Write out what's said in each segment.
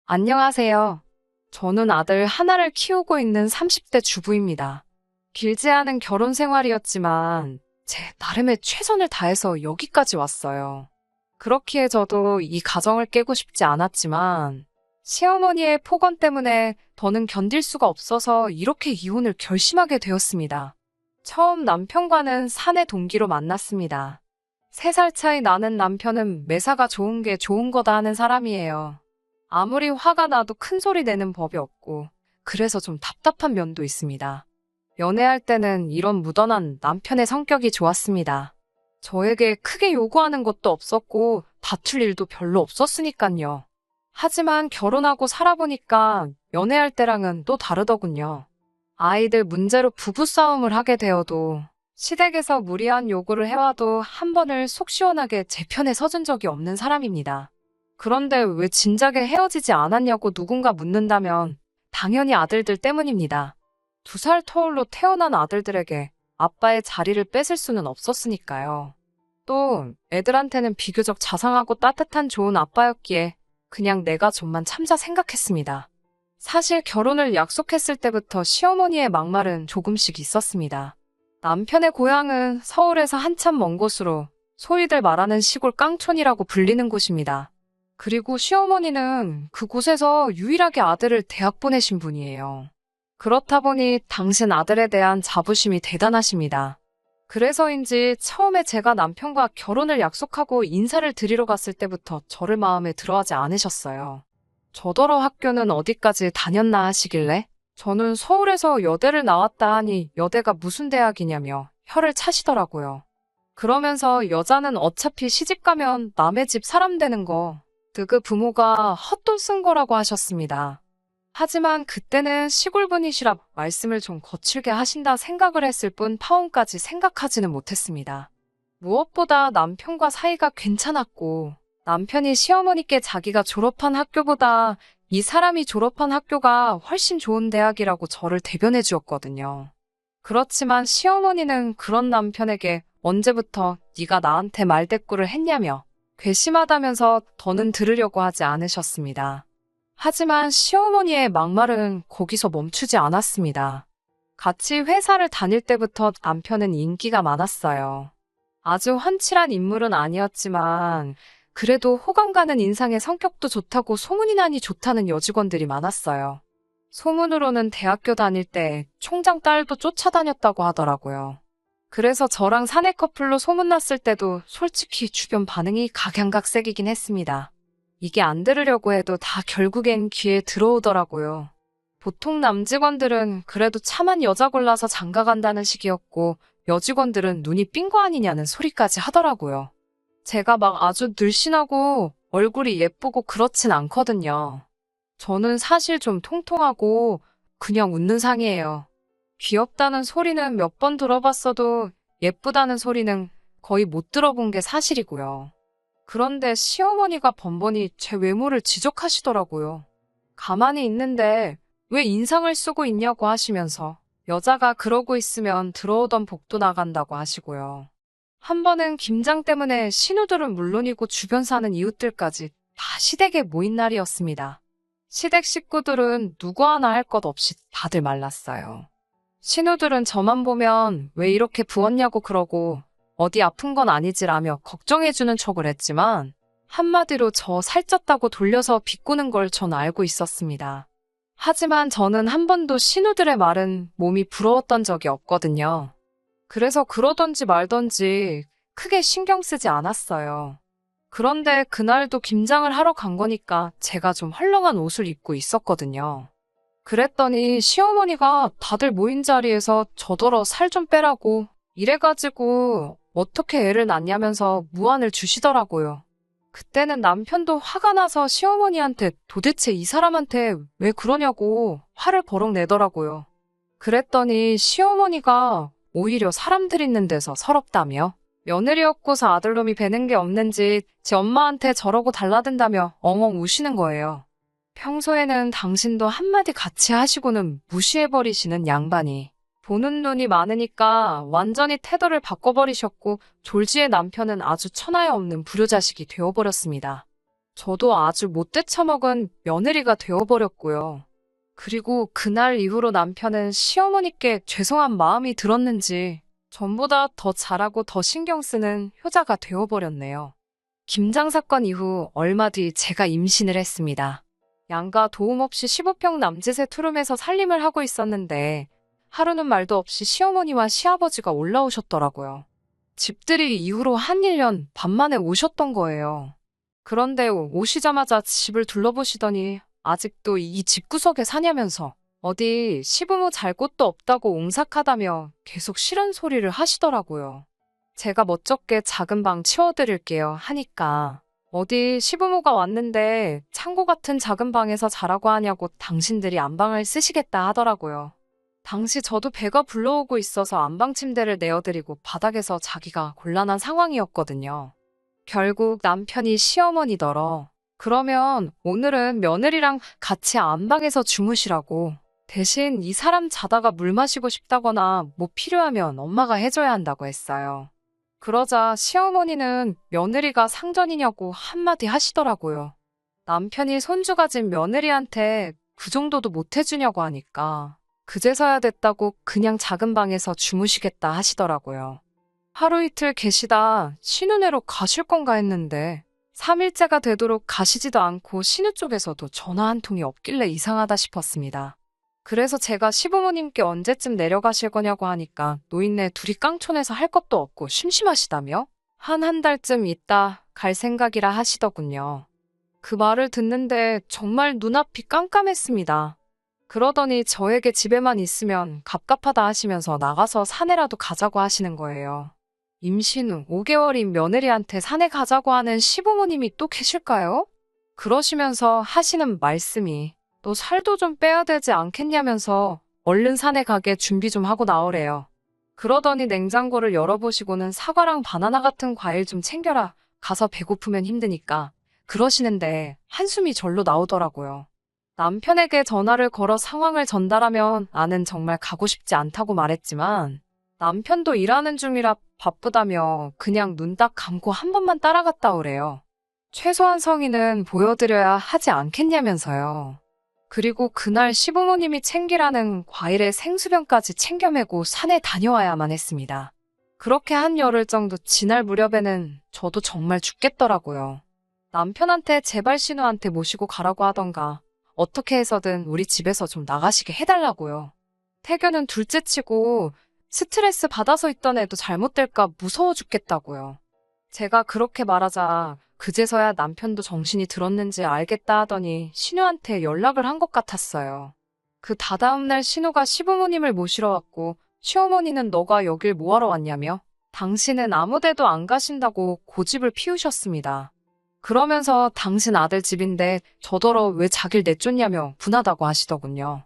안녕하세요. 저는 아들 하나를 키우고 있는 30대 주부입니다. 길지 않은 결혼 생활이었지만 제 나름의 최선을 다해서 여기까지 왔어요. 그렇기에 저도 이 가정을 깨고 싶지 않았지만 시어머니의 폭언 때문에 더는 견딜 수가 없어서 이렇게 이혼을 결심하게 되었습니다. 처음 남편과는 사내 동기로 만났습니다. 3살 차이 나는 남편은 매사가 좋은 게 좋은 거다 하는 사람이에요. 아무리 화가 나도 큰 소리 내는 법이 없고, 그래서 좀 답답한 면도 있습니다. 연애할 때는 이런 무던한 남편의 성격이 좋았습니다. 저에게 크게 요구하는 것도 없었고, 다툴 일도 별로 없었으니깐요. 하지만 결혼하고 살아보니까 연애할 때랑은 또 다르더군요. 아이들 문제로 부부싸움을 하게 되어도, 시댁에서 무리한 요구를 해와도 한 번을 속 시원하게 제 편에 서준 적이 없는 사람입니다. 그런데 왜 진작에 헤어지지 않았냐고 누군가 묻는다면 당연히 아들들 때문입니다. 2살 터울로 태어난 아들들에게 아빠의 자리를 뺏을 수는 없었으니까요. 또 애들한테는 비교적 자상하고 따뜻한 좋은 아빠였기에 그냥 내가 좀만 참자 생각했습니다. 사실 결혼을 약속했을 때부터 시어머니의 막말은 조금씩 있었습니다. 남편의 고향은 서울에서 한참 먼 곳으로 소위들 말하는 시골 깡촌이라고 불리는 곳입니다. 그리고 시어머니는 그곳에서 유일하게 아들을 대학 보내신 분이에요. 그렇다 보니 당신 아들에 대한 자부심이 대단하십니다. 그래서인지 처음에 제가 남편과 결혼을 약속하고 인사를 드리러 갔을 때부터 저를 마음에 들어하지 않으셨어요. 저더러 학교는 어디까지 다녔나 하시길래 저는 서울에서 여대를 나왔다 하니 여대가 무슨 대학이냐며 혀를 차시더라고요. 그러면서 여자는 어차피 시집가면 남의 집 사람 되는 거 그 부모가 헛돈 쓴 거라고 하셨습니다. 하지만 그때는 시골분이시라 말씀을 좀 거칠게 하신다 생각을 했을 뿐 파혼까지 생각하지는 못했습니다. 무엇보다 남편과 사이가 괜찮았고 남편이 시어머니께 자기가 졸업한 학교보다 이 사람이 졸업한 학교가 훨씬 좋은 대학이라고 저를 대변해 주었거든요. 그렇지만 시어머니는 그런 남편에게 언제부터 네가 나한테 말대꾸를 했냐며 괘씸하다면서 더는 들으려고 하지 않으셨습니다. 하지만 시어머니의 막말은 거기서 멈추지 않았습니다. 같이 회사를 다닐 때부터 남편은 인기가 많았어요. 아주 훤칠한 인물은 아니었지만 그래도 호감 가는 인상의 성격도 좋다고 소문이 나니 좋다는 여직원들이 많았어요. 소문으로는 대학교 다닐 때 총장 딸도 쫓아다녔다고 하더라고요. 그래서 저랑 사내 커플로 소문났을 때도 솔직히 주변 반응이 각양각색이긴 했습니다. 이게 안 들으려고 해도 다 결국엔 귀에 들어오더라고요. 보통 남직원들은 그래도 참한 여자 골라서 장가간다는 식이었고 여직원들은 눈이 삔 거 아니냐는 소리까지 하더라고요. 제가 막 아주 늘씬하고 얼굴이 예쁘고 그렇진 않거든요. 저는 사실 좀 통통하고 그냥 웃는 상이에요. 귀엽다는 소리는 몇 번 들어봤어도 예쁘다는 소리는 거의 못 들어본 게 사실이고요. 그런데 시어머니가 번번이 제 외모를 지적하시더라고요. 가만히 있는데 왜 인상을 쓰고 있냐고 하시면서 여자가 그러고 있으면 들어오던 복도 나간다고 하시고요. 한 번은 김장 때문에 신우들은 물론이고 주변 사는 이웃들까지 다 시댁에 모인 날이었습니다. 시댁 식구들은 누구 하나 할 것 없이 다들 말랐어요. 신우들은 저만 보면 왜 이렇게 부었냐고 그러고 어디 아픈 건 아니지라며 걱정해주는 척을 했지만 한마디로 저 살쪘다고 돌려서 비꼬는 걸 전 알고 있었습니다. 하지만 저는 한 번도 신우들의 말은 몸이 부러웠던 적이 없거든요. 그래서 그러던지 말던지 크게 신경 쓰지 않았어요. 그런데 그날도 김장을 하러 간 거니까 제가 좀 헐렁한 옷을 입고 있었거든요. 그랬더니 시어머니가 다들 모인 자리에서 저더러 살 좀 빼라고 이래가지고 어떻게 애를 낳냐면서 무안을 주시더라고요. 그때는 남편도 화가 나서 시어머니한테 도대체 이 사람한테 왜 그러냐고 화를 버럭 내더라고요. 그랬더니 시어머니가 오히려 사람들 있는 데서 서럽다며 며느리 없고서 아들놈이 배는 게 없는지 제 엄마한테 저러고 달라든다며 엉엉 우시는 거예요. 평소에는 당신도 한마디 같이 하시고는 무시해버리시는 양반이 보는 눈이 많으니까 완전히 태도를 바꿔버리셨고 졸지의 남편은 아주 천하에 없는 불효자식이 되어버렸습니다. 저도 아주 못돼 처먹은 며느리가 되어버렸고요. 그리고 그날 이후로 남편은 시어머니께 죄송한 마음이 들었는지 전보다 더 잘하고 더 신경 쓰는 효자가 되어버렸네요. 김장 사건 이후 얼마 뒤 제가 임신을 했습니다. 양가 도움 없이 15평 남짓의 투룸에서 살림을 하고 있었는데 하루는 말도 없이 시어머니와 시아버지가 올라오셨더라고요. 집들이 이후로 한 1년 반 만에 오셨던 거예요. 그런데 오시자마자 집을 둘러보시더니 아직도 이 집구석에 사냐면서 어디 시부모 잘 곳도 없다고 옹색하다며 계속 싫은 소리를 하시더라고요. 제가 멋쩍게 작은 방 치워드릴게요 하니까 어디 시부모가 왔는데 창고 같은 작은 방에서 자라고 하냐고 당신들이 안방을 쓰시겠다 하더라고요. 당시 저도 배가 불러오고 있어서 안방 침대를 내어드리고 바닥에서 자기가 곤란한 상황이었거든요. 결국 남편이 시어머니더러 그러면 오늘은 며느리랑 같이 안방에서 주무시라고 대신 이 사람 자다가 물 마시고 싶다거나 뭐 필요하면 엄마가 해줘야 한다고 했어요. 그러자 시어머니는 며느리가 상전이냐고 한마디 하시더라고요. 남편이 손주 가진 며느리한테 그 정도도 못 해주냐고 하니까 그제서야 됐다고 그냥 작은 방에서 주무시겠다 하시더라고요. 하루 이틀 계시다 신혼회로 가실 건가 했는데 3일째가 되도록 가시지도 않고 신우 쪽에서도 전화 한 통이 없길래 이상하다 싶었습니다. 그래서 제가 시부모님께 언제쯤 내려가실 거냐고 하니까 노인네 둘이 깡촌에서 할 것도 없고 심심하시다며? 한 달쯤 있다 갈 생각이라 하시더군요. 그 말을 듣는데 정말 눈앞이 깜깜했습니다. 그러더니 저에게 집에만 있으면 갑갑하다 하시면서 나가서 산에라도 가자고 하시는 거예요. 임신 후 5개월인 며느리한테 산에 가자고 하는 시부모님이 또 계실까요? 그러시면서 하시는 말씀이 너 살도 좀 빼야 되지 않겠냐면서 얼른 산에 가게 준비 좀 하고 나오래요. 그러더니 냉장고를 열어보시고는 사과랑 바나나 같은 과일 좀 챙겨라. 가서 배고프면 힘드니까. 그러시는데 한숨이 절로 나오더라고요. 남편에게 전화를 걸어 상황을 전달하면 나는 정말 가고 싶지 않다고 말했지만 남편도 일하는 중이라 바쁘다며 그냥 눈 딱 감고 한 번만 따라갔다 오래요. 최소한 성의는 보여드려야 하지 않겠냐면서요. 그리고 그날 시부모님이 챙기라는 과일에 생수병까지 챙겨 메고 산에 다녀와야만 했습니다. 그렇게 한 열흘 정도 지날 무렵에는 저도 정말 죽겠더라고요. 남편한테 제발 신우한테 모시고 가라고 하던가 어떻게 해서든 우리 집에서 좀 나가시게 해달라고요. 태교는 둘째치고 스트레스 받아서 있던 애도 잘못될까 무서워 죽겠다고요. 제가 그렇게 말하자 그제서야 남편도 정신이 들었는지 알겠다 하더니 신우한테 연락을 한 것 같았어요. 그 다다음 날 신우가 시부모님을 모시러 왔고 시어머니는 너가 여길 뭐하러 왔냐며 당신은 아무 데도 안 가신다고 고집을 피우셨습니다. 그러면서 당신 아들 집인데 저더러 왜 자길 내쫓냐며 분하다고 하시더군요.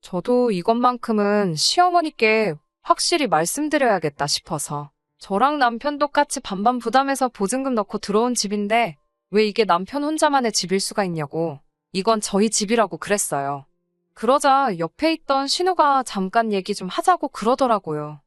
저도 이것만큼은 시어머니께 확실히 말씀드려야겠다 싶어서 저랑 남편 똑같이 반반 부담해서 보증금 넣고 들어온 집인데 왜 이게 남편 혼자만의 집일 수가 있냐고 이건 저희 집이라고 그랬어요. 그러자 옆에 있던 신우가 잠깐 얘기 좀 하자고 그러더라고요.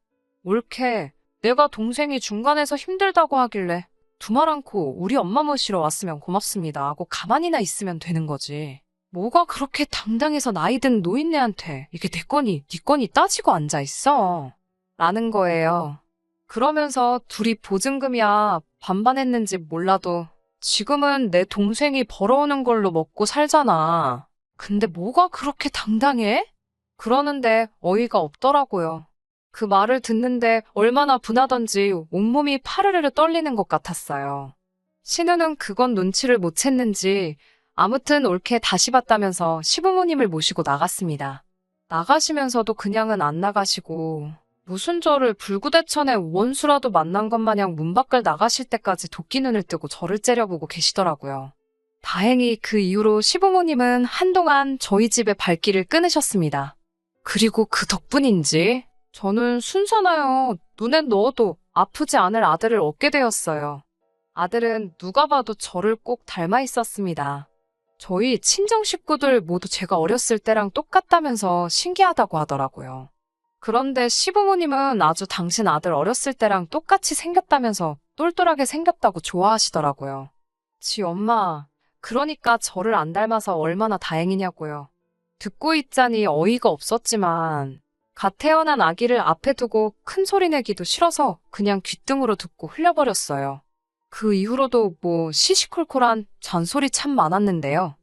옳게 내가 동생이 중간에서 힘들다고 하길래 두말 않고 우리 엄마 모시러 왔으면 고맙습니다 하고 가만히나 있으면 되는 거지. 뭐가 그렇게 당당해서 나이든 노인네한테 이게 내 거니 네 거니 따지고 앉아있어. 라는 거예요. 그러면서 둘이 보증금이야 반반 했는지 몰라도 지금은 내 동생이 벌어오는 걸로 먹고 살잖아. 근데 뭐가 그렇게 당당해? 그러는데 어이가 없더라고요. 그 말을 듣는데 얼마나 분하던지 온몸이 파르르르 떨리는 것 같았어요. 신우는 그건 눈치를 못 챘는지 아무튼 옳게 다시 봤다면서 시부모님을 모시고 나갔습니다. 나가시면서도 그냥은 안 나가시고 무슨 저를 불구대천의 원수라도 만난 것 마냥 문 밖을 나가실 때까지 도끼 눈을 뜨고 저를 째려보고 계시더라고요. 다행히 그 이후로 시부모님은 한동안 저희 집에 발길을 끊으셨습니다. 그리고 그 덕분인지 저는 순산하여 눈에 넣어도 아프지 않을 아들을 얻게 되었어요. 아들은 누가 봐도 저를 꼭 닮아 있었습니다. 저희 친정 식구들 모두 제가 어렸을 때랑 똑같다면서 신기하다고 하더라고요. 그런데 시부모님은 아주 당신 아들 어렸을 때랑 똑같이 생겼다면서 똘똘하게 생겼다고 좋아하시더라고요. 지 엄마, 그러니까 저를 안 닮아서 얼마나 다행이냐고요. 듣고 있자니 어이가 없었지만 갓 태어난 아기를 앞에 두고 큰 소리 내기도 싫어서 그냥 귓등으로 듣고 흘려버렸어요. 그 이후로도 뭐 시시콜콜한 잔소리 참 많았는데요.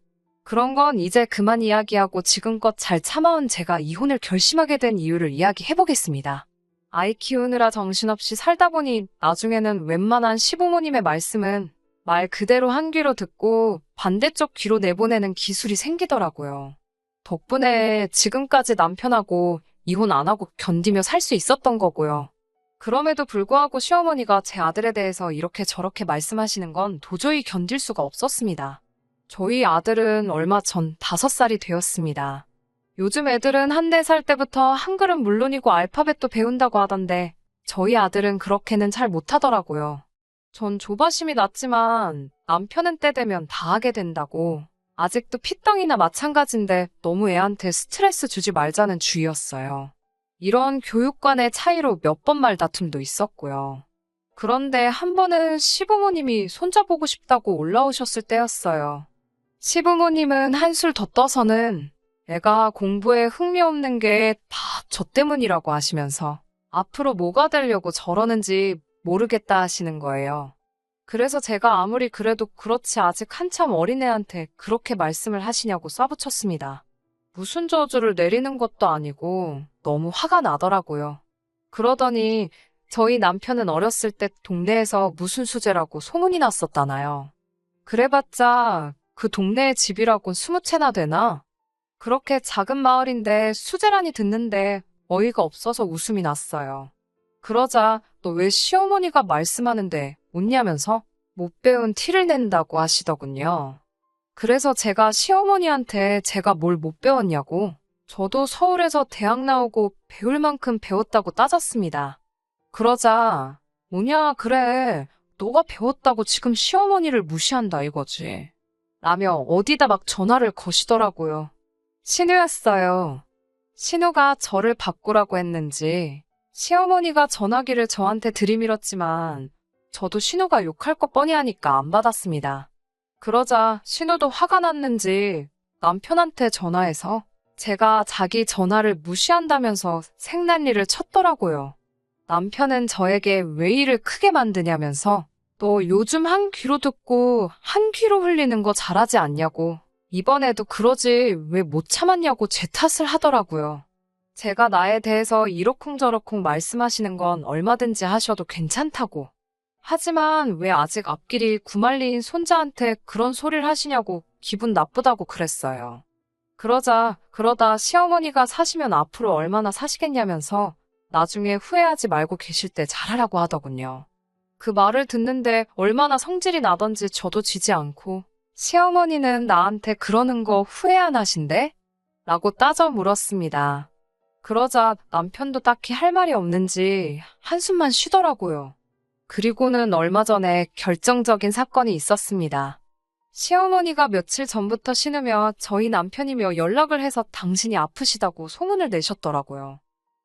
그런 건 이제 그만 이야기하고 지금껏 잘 참아온 제가 이혼을 결심하게 된 이유를 이야기해보겠습니다. 아이 키우느라 정신없이 살다 보니 나중에는 웬만한 시부모님의 말씀은 말 그대로 한 귀로 듣고 반대쪽 귀로 내보내는 기술이 생기더라고요. 덕분에 지금까지 남편하고 이혼 안 하고 견디며 살 수 있었던 거고요. 그럼에도 불구하고 시어머니가 제 아들에 대해서 이렇게 저렇게 말씀하시는 건 도저히 견딜 수가 없었습니다. 저희 아들은 얼마 전 5살이 되었습니다. 요즘 애들은 1~4살 때부터 한글은 물론이고 알파벳도 배운다고 하던데 저희 아들은 그렇게는 잘 못하더라고요. 전 조바심이 났지만 남편은 때 되면 다 하게 된다고 아직도 피덩이나 마찬가지인데 너무 애한테 스트레스 주지 말자는 주의였어요. 이런 교육관의 차이로 몇 번 말다툼도 있었고요. 그런데 한 번은 시부모님이 손자보고 싶다고 올라오셨을 때였어요. 시부모님은 한술 더 떠서는 애가 공부에 흥미 없는 게 다 저 때문이라고 하시면서 앞으로 뭐가 되려고 저러는지 모르겠다 하시는 거예요. 그래서 제가 아무리 그래도 그렇지 아직 한참 어린애한테 그렇게 말씀을 하시냐고 쏴붙였습니다. 무슨 저주를 내리는 것도 아니고 너무 화가 나더라고요. 그러더니 저희 남편은 어렸을 때 동네에서 무슨 수재라고 소문이 났었다나요. 그래봤자 그 동네의 집이라곤 20채나 되나? 그렇게 작은 마을인데 수재라니 듣는데 어이가 없어서 웃음이 났어요. 그러자 너 왜 시어머니가 말씀하는데 웃냐면서 못 배운 티를 낸다고 하시더군요. 그래서 제가 시어머니한테 제가 뭘 못 배웠냐고 저도 서울에서 대학 나오고 배울 만큼 배웠다고 따졌습니다. 그러자 뭐냐 그래 너가 배웠다고 지금 시어머니를 무시한다 이거지. 라며 어디다 막 전화를 거시더라고요. 신우였어요. 신우가 저를 바꾸라고 했는지 시어머니가 전화기를 저한테 들이밀었지만 저도 신우가 욕할 것 뻔히 하니까 안 받았습니다. 그러자 신우도 화가 났는지 남편한테 전화해서 제가 자기 전화를 무시한다면서 생난리를 쳤더라고요. 남편은 저에게 왜 일을 크게 만드냐면서 너 요즘 한 귀로 듣고 한 귀로 흘리는 거 잘하지 않냐고 이번에도 그러지 왜 못 참았냐고 제 탓을 하더라고요. 제가 나에 대해서 이러쿵저러쿵 말씀하시는 건 얼마든지 하셔도 괜찮다고. 하지만 왜 아직 앞길이 구말리인 손자한테 그런 소리를 하시냐고 기분 나쁘다고 그랬어요. 그러다 시어머니가 사시면 앞으로 얼마나 사시겠냐면서 나중에 후회하지 말고 계실 때 잘하라고 하더군요. 그 말을 듣는데 얼마나 성질이 나던지 저도 지지 않고 시어머니는 나한테 그러는 거 후회 안 하신대? 라고 따져 물었습니다. 그러자 남편도 딱히 할 말이 없는지 한숨만 쉬더라고요. 그리고는 얼마 전에 결정적인 사건이 있었습니다. 시어머니가 며칠 전부터 신으며 저희 남편이며 연락을 해서 당신이 아프시다고 소문을 내셨더라고요.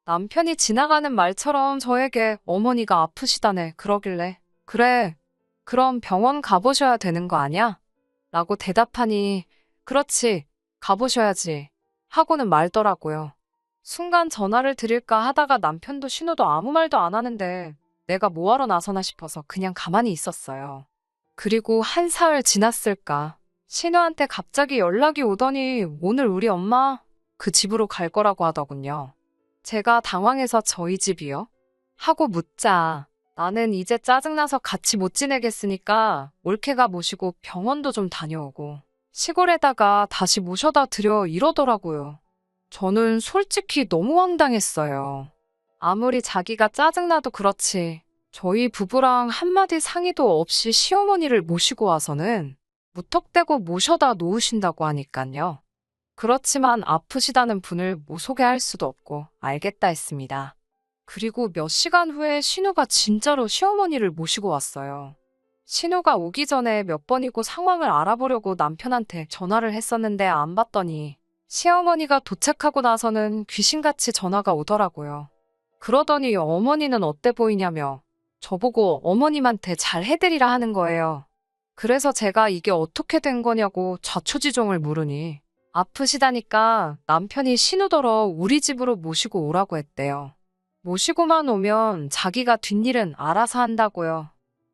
남편이 지나가는 말처럼 저에게 어머니가 아프시다네 그러길래 그래 그럼 병원 가보셔야 되는 거 아냐? 라고 대답하니 그렇지 가보셔야지 하고는 말더라고요. 순간 전화를 드릴까 하다가 남편도 신호도 아무 말도 안 하는데 내가 뭐하러 나서나 싶어서 그냥 가만히 있었어요. 그리고 한 사흘 지났을까 신우한테 갑자기 연락이 오더니 오늘 우리 엄마 그 집으로 갈 거라고 하더군요. 제가 당황해서 저희 집이요? 하고 묻자 나는 이제 짜증나서 같이 못 지내겠으니까 올케가 모시고 병원도 좀 다녀오고 시골에다가 다시 모셔다 드려 이러더라고요. 저는 솔직히 너무 황당했어요. 아무리 자기가 짜증나도 그렇지 저희 부부랑 한마디 상의도 없이 시어머니를 모시고 와서는 무턱대고 모셔다 놓으신다고 하니깐요. 그렇지만 아프시다는 분을 못 소개할 수도 없고 알겠다 했습니다. 그리고 몇 시간 후에 신우가 진짜로 시어머니를 모시고 왔어요. 신우가 오기 전에 몇 번이고 상황을 알아보려고 남편한테 전화를 했었는데 안 받더니 시어머니가 도착하고 나서는 귀신같이 전화가 오더라고요. 그러더니 어머니는 어때 보이냐며 저보고 어머님한테 잘 해드리라 하는 거예요. 그래서 제가 이게 어떻게 된 거냐고 자초지종을 물으니 아프시다니까 남편이 신우더러 우리 집으로 모시고 오라고 했대요. 모시고만 오면 자기가 뒷일은 알아서 한다고요.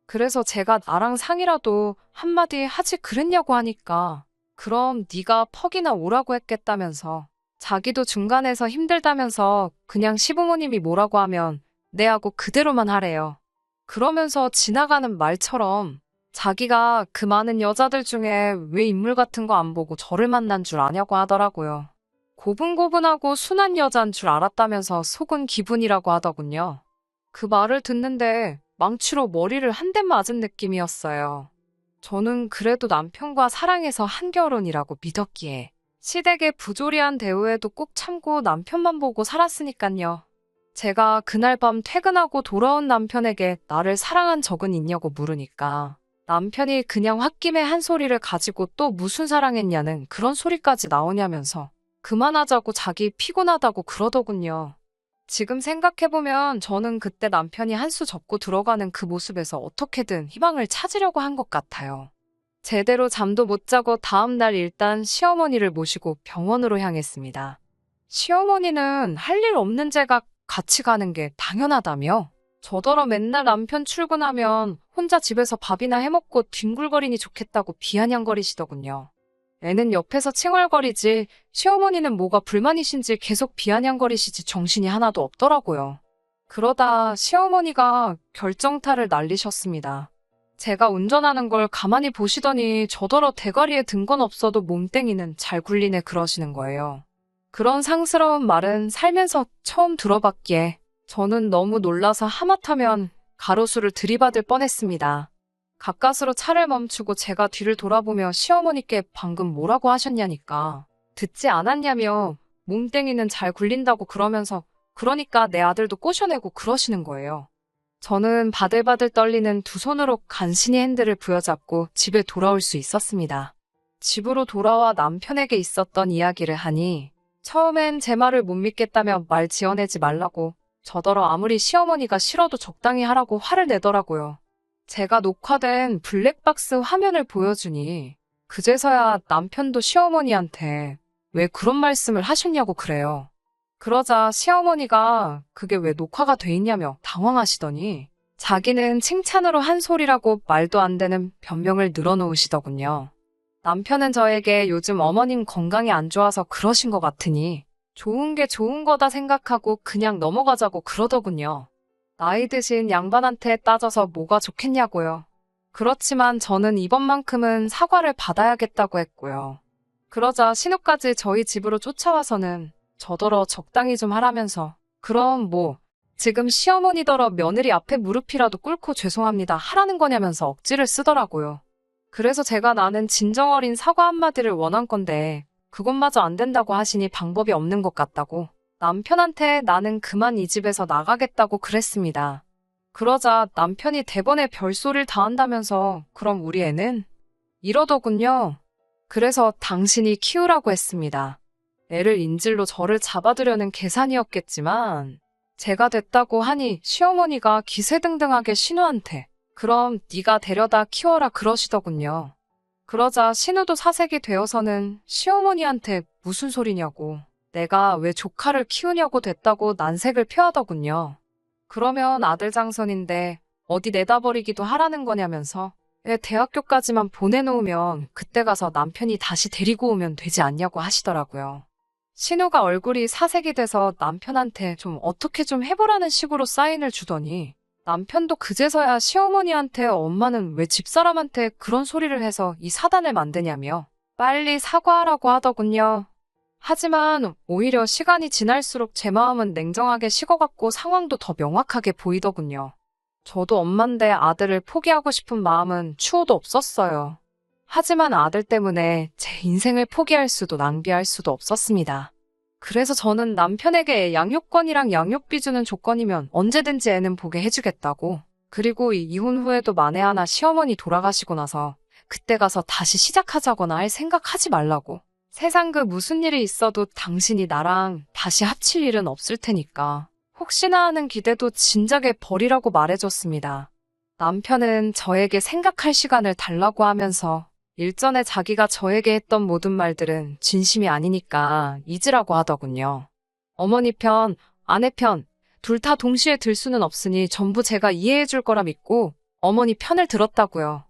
그래서 제가 나랑 상의라도 한마디 하지 그랬냐고 하니까 그럼 네가 퍽이나 오라고 했겠다면서 자기도 중간에서 힘들다면서 그냥 시부모님이 뭐라고 하면 내하고 그대로만 하래요. 그러면서 지나가는 말처럼 자기가 그 많은 여자들 중에 왜 인물 같은 거 안 보고 저를 만난 줄 아냐고 하더라고요. 고분고분하고 순한 여잔 줄 알았다면서 속은 기분이라고 하더군요. 그 말을 듣는데 망치로 머리를 한 대 맞은 느낌이었어요. 저는 그래도 남편과 사랑해서 한 결혼이라고 믿었기에 시댁의 부조리한 대우에도 꼭 참고 남편만 보고 살았으니깐요. 제가 그날 밤 퇴근하고 돌아온 남편에게 나를 사랑한 적은 있냐고 물으니까 남편이 그냥 홧김에 한 소리를 가지고 또 무슨 사랑했냐는 그런 소리까지 나오냐면서 그만하자고 자기 피곤하다고 그러더군요. 지금 생각해보면 저는 그때 남편이 한 수 접고 들어가는 그 모습에서 어떻게든 희망을 찾으려고 한 것 같아요. 제대로 잠도 못 자고 다음날 일단 시어머니를 모시고 병원으로 향했습니다. 시어머니는 할 일 없는 제가 같이 가는 게 당연하다며 저더러 맨날 남편 출근하면 혼자 집에서 밥이나 해먹고 뒹굴거리니 좋겠다고 비아냥거리시더군요. 애는 옆에서 칭얼거리지 시어머니는 뭐가 불만이신지 계속 비아냥거리시지 정신이 하나도 없더라고요. 그러다 시어머니가 결정타를 날리셨습니다. 제가 운전하는 걸 가만히 보시더니 저더러 대가리에 든 건 없어도 몸땡이는 잘 굴리네 그러시는 거예요. 그런 상스러운 말은 살면서 처음 들어봤기에 저는 너무 놀라서 하마터면 가로수를 들이받을 뻔했습니다. 가까스로 차를 멈추고 제가 뒤를 돌아보며 시어머니께 방금 뭐라고 하셨냐니까 듣지 않았냐며 몸땡이는 잘 굴린다고 그러면서 그러니까 내 아들도 꼬셔내고 그러시는 거예요. 저는 바들바들 떨리는 두 손으로 간신히 핸들을 부여잡고 집에 돌아올 수 있었습니다. 집으로 돌아와 남편에게 있었던 이야기를 하니 처음엔 제 말을 못 믿겠다며 말 지어내지 말라고 저더러 아무리 시어머니가 싫어도 적당히 하라고 화를 내더라고요. 제가 녹화된 블랙박스 화면을 보여주니 그제서야 남편도 시어머니한테 왜 그런 말씀을 하셨냐고 그래요. 그러자 시어머니가 그게 왜 녹화가 돼 있냐며 당황하시더니 자기는 칭찬으로 한 소리라고 말도 안 되는 변명을 늘어놓으시더군요. 남편은 저에게 요즘 어머님 건강이 안 좋아서 그러신 것 같으니 좋은 게 좋은 거다 생각하고 그냥 넘어가자고 그러더군요. 나이 드신 양반한테 따져서 뭐가 좋겠냐고요. 그렇지만 저는 이번만큼은 사과를 받아야겠다고 했고요. 그러자 신우까지 저희 집으로 쫓아와서는 저더러 적당히 좀 하라면서 그럼 뭐 지금 시어머니더러 며느리 앞에 무릎이라도 꿇고 죄송합니다 하라는 거냐면서 억지를 쓰더라고요. 그래서 제가 나는 진정 어린 사과 한마디를 원한 건데 그것마저 안 된다고 하시니 방법이 없는 것 같다고 남편한테 나는 그만 이 집에서 나가겠다고 그랬습니다. 그러자 남편이 대번에 별소리를 다 한다면서 그럼 우리 애는? 이러더군요. 그래서 당신이 키우라고 했습니다. 애를 인질로 저를 잡아두려는 계산이었겠지만 제가 됐다고 하니 시어머니가 기세등등하게 신우한테 그럼 네가 데려다 키워라 그러시더군요. 그러자 신우도 사색이 되어서는 시어머니한테 무슨 소리냐고 내가 왜 조카를 키우냐고 됐다고 난색을 표하더군요. 그러면 아들 장선인데 어디 내다버리기도 하라는 거냐면서 애 대학교까지만 보내놓으면 그때 가서 남편이 다시 데리고 오면 되지 않냐고 하시더라고요. 신우가 얼굴이 사색이 돼서 남편한테 좀 어떻게 좀 해보라는 식으로 사인을 주더니 남편도 그제서야 시어머니한테 엄마는 왜 집사람한테 그런 소리를 해서 이 사단을 만드냐며 빨리 사과하라고 하더군요. 하지만 오히려 시간이 지날수록 제 마음은 냉정하게 식어갔고 상황도 더 명확하게 보이더군요. 저도 엄만데 아들을 포기하고 싶은 마음은 추호도 없었어요. 하지만 아들 때문에 제 인생을 포기할 수도 낭비할 수도 없었습니다. 그래서 저는 남편에게 양육권이랑 양육비 주는 조건이면 언제든지 애는 보게 해주겠다고. 그리고 이혼 후에도 만에 하나 시어머니 돌아가시고 나서 그때 가서 다시 시작하자거나 할 생각하지 말라고. 세상 그 무슨 일이 있어도 당신이 나랑 다시 합칠 일은 없을 테니까. 혹시나 하는 기대도 진작에 버리라고 말해줬습니다. 남편은 저에게 생각할 시간을 달라고 하면서 일전에 자기가 저에게 했던 모든 말들은 진심이 아니니까 잊으라고 하더군요. 어머니 편, 아내 편, 둘 다 동시에 들 수는 없으니 전부 제가 이해해 줄 거라 믿고 어머니 편을 들었다고요.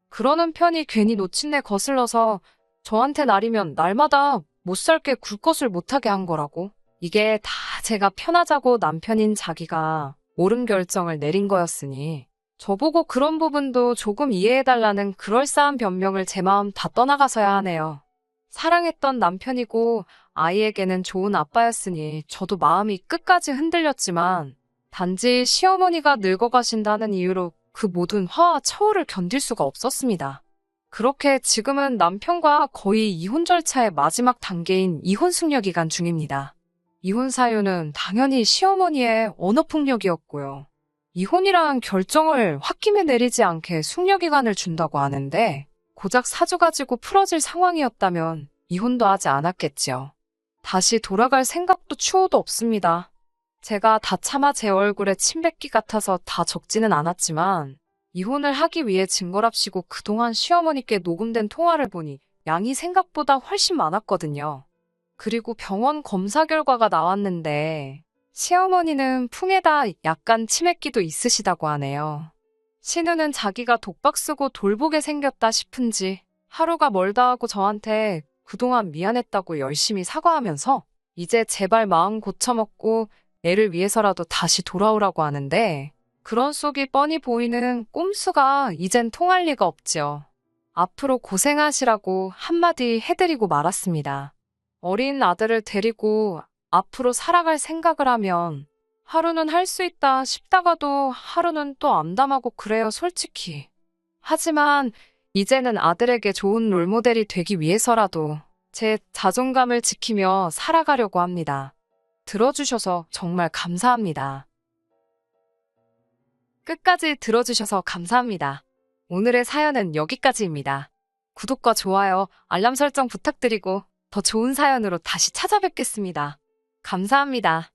그러는 편이 괜히 놓친내 거슬러서 저한테 날이면 날마다 못 살게 굴 것을 못하게 한 거라고. 이게 다 제가 편하자고 남편인 자기가 옳은 결정을 내린 거였으니 저보고 그런 부분도 조금 이해해달라는 그럴싸한 변명을 제 마음 다 떠나가서야 하네요. 사랑했던 남편이고 아이에게는 좋은 아빠였으니 저도 마음이 끝까지 흔들렸지만 단지 시어머니가 늙어가신다는 이유로 그 모든 화와 처우를 견딜 수가 없었습니다. 그렇게 지금은 남편과 거의 이혼 절차의 마지막 단계인 이혼 숙려 기간 중입니다. 이혼 사유는 당연히 시어머니의 언어폭력이었고요. 이혼이란 결정을 홧김에 내리지 않게 숙려 기간을 준다고 하는데 고작 사주 가지고 풀어질 상황이었다면 이혼도 하지 않았겠지요. 다시 돌아갈 생각도 추호도 없습니다. 제가 다 참아 제 얼굴에 침 뱉기 같아서 다 적지는 않았지만 이혼을 하기 위해 증거랍시고 그동안 시어머니께 녹음된 통화를 보니 양이 생각보다 훨씬 많았거든요. 그리고 병원 검사 결과가 나왔는데 시어머니는 풍에다 약간 치매기도 있으시다고 하네요. 신우는 자기가 독박 쓰고 돌보게 생겼다 싶은지 하루가 멀다 하고 저한테 그동안 미안했다고 열심히 사과하면서 이제 제발 마음 고쳐먹고 애를 위해서라도 다시 돌아오라고 하는데 그런 속이 뻔히 보이는 꼼수가 이젠 통할 리가 없지요. 앞으로 고생하시라고 한마디 해드리고 말았습니다. 어린 아들을 데리고 앞으로 살아갈 생각을 하면 하루는 할 수 있다 싶다가도 하루는 또 암담하고 그래요, 솔직히. 하지만 이제는 아들에게 좋은 롤모델이 되기 위해서라도 제 자존감을 지키며 살아가려고 합니다. 들어주셔서 정말 감사합니다. 끝까지 들어주셔서 감사합니다. 오늘의 사연은 여기까지입니다. 구독과 좋아요, 알람 설정 부탁드리고 더 좋은 사연으로 다시 찾아뵙겠습니다. 감사합니다.